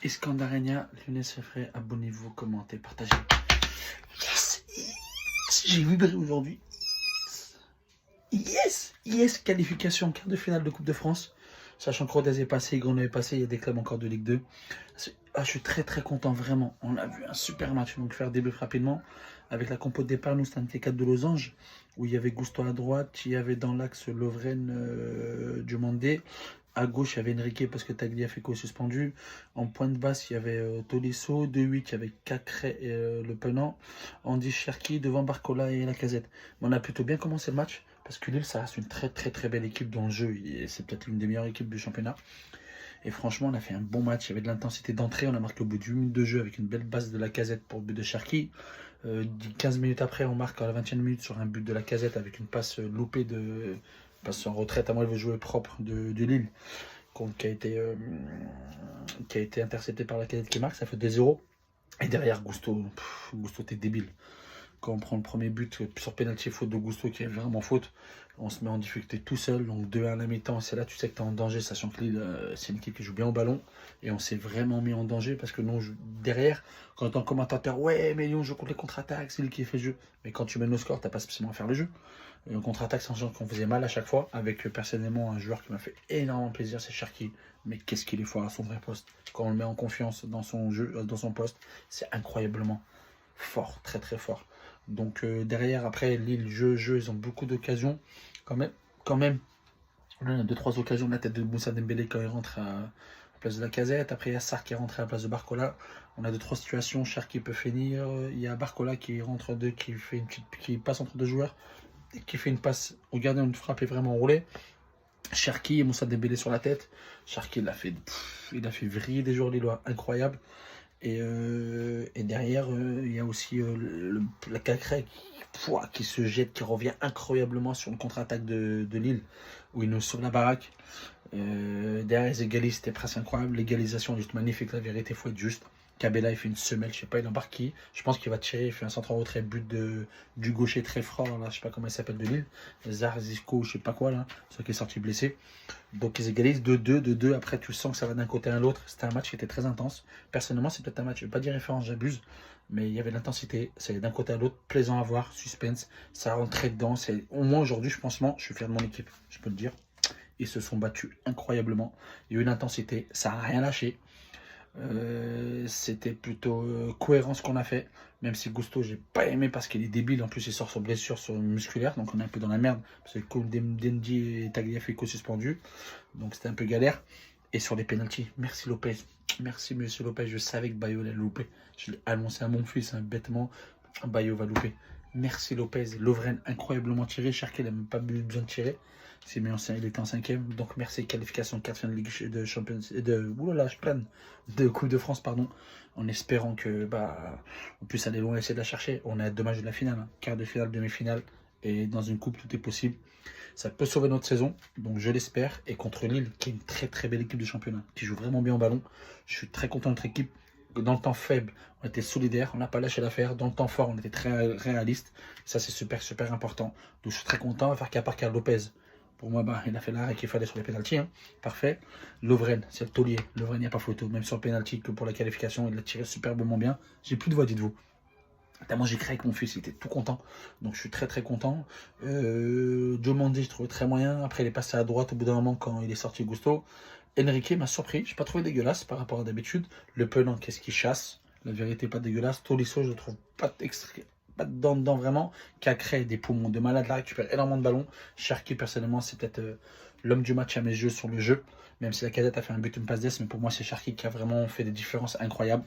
Iskandarenia, Lionel Seffray, abonnez-vous, commentez, partagez. Yes, yes, j'ai vibré aujourd'hui. Yes, yes, qualification, quart de finale de Coupe de France. Sachant que Rodez est passé, Grenoble est passé, il y a des clubs encore de Ligue 2. Je suis très très content, vraiment. On a vu un super match. Donc faire débrief rapidement. Avec la compo de départ, nous c'était un T4 de Losange, où il y avait Gusto à droite, il y avait dans l'axe Lovren, Diomandé. À gauche, il y avait Enrique parce que Tagliafico est suspendu. En pointe basse, il y avait Tolisso. 2-8, il y avait Cacré et Le Penant. Andy Cherki devant Barcola et Lacazette. Mais on a plutôt bien commencé le match parce que Lille, ça reste une très très très belle équipe dans le jeu. C'est peut-être l'une des meilleures équipes du championnat. Et franchement, on a fait un bon match. Il y avait de l'intensité d'entrée. On a marqué au bout d'1 minute de jeu avec une belle base de Lacazette pour le but de Cherki. 15 minutes après, on marque à la 20e minute sur un but de Lacazette avec une passe loupée de. Passe en retraite, à moi, il veut jouer propre de Lille, qui a été intercepté par Lacazette qui marque. Ça fait 2-0. Et derrière, Gusto, t'es débile. Quand on prend le premier but sur pénalty faute de Gusto qui est vraiment faute, on se met en difficulté tout seul, donc 2-1 à la mi-temps, c'est là tu sais que tu es en danger, sachant que Lille c'est une équipe qui joue bien au ballon, et on s'est vraiment mis en danger parce que non, derrière, quand tu es en commentateur, ouais mais Lyon joue contre les contre-attaques, c'est lui qui fait le jeu, mais quand tu mènes au score, tu n'as pas spécialement à faire le jeu. Et en contre-attaque, sachant qu'on faisait mal à chaque fois, avec personnellement un joueur qui m'a fait énormément plaisir, c'est Cherki, mais qu'est-ce qu'il est fort à son vrai poste, quand on le met en confiance dans son jeu, dans son poste, c'est incroyablement fort, très très fort. Donc derrière, après, Lille, jeu, ils ont beaucoup d'occasions. Quand même. Là, on a 2-3 occasions de la tête de Moussa Dembélé quand il rentre à la place de Lacazette. Après, il y a Sarr qui est rentré à la place de Barcola. On a 2-3 situations. Cher qui peut finir. Il y a Barcola qui rentre deux, qui passe entre deux joueurs. Et qui fait une passe au gardien, une frappe est vraiment roulée. Cherki et Moussa Dembélé sur la tête. Cherki, il a fait vriller des joueurs lillois incroyables. Et derrière, il y a aussi la Cacré qui se jette, qui revient incroyablement sur une contre-attaque de Lille, où il nous sauve la baraque. Derrière, les égalisent, c'était presque incroyable. L'égalisation est juste magnifique, la vérité, il faut être juste. Cabella, il fait une semelle, je sais pas, il embarque qui. Je pense qu'il va tirer, il fait un centre en retrait, but du gaucher très fort, là, je sais pas comment il s'appelle de Lille. Zarzisco, je sais pas quoi, là, celui qui est sorti blessé. Donc ils égalisent 2-2. Après, tu sens que ça va d'un côté à l'autre. C'était un match qui était très intense. Personnellement, c'est peut-être un match, je ne vais pas dire référence, j'abuse, mais il y avait de l'intensité. C'est d'un côté à l'autre, plaisant à voir, suspense. Ça rentrait dedans. Au moins aujourd'hui, je pense, je suis fier de mon équipe, je peux le dire. Ils se sont battus incroyablement. Il y a eu une intensité, ça n'a rien lâché. C'était plutôt cohérent ce qu'on a fait, même si Gusto j'ai pas aimé parce qu'il est débile, en plus il sort sur blessure musculaire, donc on est un peu dans la merde parce que Dendi et Tagliafico suspendus, donc c'était un peu galère. Et sur les pénaltys, merci Lopez, merci monsieur Lopez, je savais que Bayo allait louper, je l'ai annoncé à mon fils bêtement, Bayo va louper. Merci Lopez, Lovren incroyablement tiré, Cherki n'a même pas besoin de tirer. Il était en 5e, donc merci, qualification 4 de Ligue de Champions de Coupe de France, pardon, en espérant que on puisse aller loin et essayer de la chercher. On est à 2 matchs de la finale, hein. Quart de finale, demi-finale, et dans une coupe tout est possible. Ça peut sauver notre saison, donc je l'espère. Et contre Lille, qui est une très très belle équipe de championnat, qui joue vraiment bien au ballon, je suis très content de notre équipe. Dans le temps faible, on était solidaire, on n'a pas lâché l'affaire. Dans le temps fort, on était très réaliste. Ça, c'est super, super important. Donc, je suis très content. On va faire qu'à part Carl Lopez. Pour moi, il a fait l'arrêt qu'il fallait sur les pénaltys. Hein. Parfait. Lovren, c'est le taulier. Lovren, il n'y a pas photo. Même sur le pénalty que pour la qualification, il l'a tiré superbement bien. J'ai plus de voix, dites-vous. Moi, j'ai créé avec mon fils, il était tout content. Donc, je suis très, très content. Diomandé, je trouvais très moyen. Après, il est passé à droite au bout d'un moment quand il est sorti Gusto. Enrique m'a surpris, je n'ai pas trouvé dégueulasse par rapport à d'habitude. Le Penant, qu'est-ce qu'il chasse? La vérité, pas dégueulasse. Tolisso, je trouve pas dedans vraiment. Cacré, des poumons de malade, là, récupère énormément de ballons. Cherki, personnellement, c'est peut-être l'homme du match à mes yeux sur le jeu. Même si Lacazette a fait un but, une passe d'ess, mais pour moi, c'est Cherki qui a vraiment fait des différences incroyables.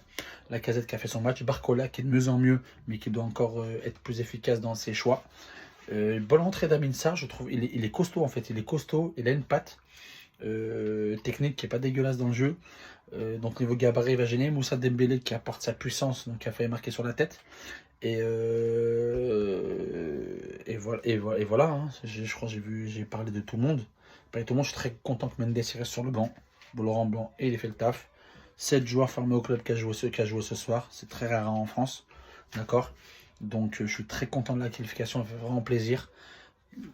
Lacazette qui a fait son match. Barcola qui est de mieux en mieux, mais qui doit encore être plus efficace dans ses choix. Bonne rentrée d'Amin Sarr, je trouve. Il est costaud, en fait. Il est costaud, il a une patte. Technique qui est pas dégueulasse dans le jeu, donc niveau gabarit il va gêner. Moussa Dembélé qui apporte sa puissance, donc qui a failli marquer sur la tête, et voilà hein. Je crois que j'ai parlé de tout le monde. Pas tout le monde. Je suis très content que Mendes reste sur le banc, Laurent Blanc, et il a fait le taf. 7 joueurs formés au club qui a joué ce soir, c'est très rare en France, d'accord. Donc je suis très content de la qualification, ça fait vraiment plaisir.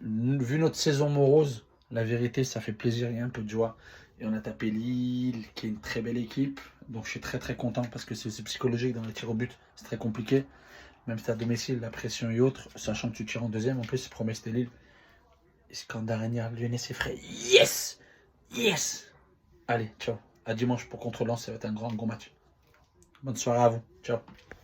Vu notre saison morose, la vérité, ça fait plaisir, il y a un peu de joie. Et on a tapé Lille, qui est une très belle équipe. Donc je suis très très content parce que c'est psychologique dans les tirs au but. C'est très compliqué. Même si tu à domicile, la pression et autres, sachant que tu tires en deuxième. En plus, c'est premier, c'était Lille. Iskandarania, Lyonnais, c'est frais. Yes! Yes! Allez, ciao. À dimanche pour contre Lens, ça va être un grand match. Bonne soirée à vous. Ciao.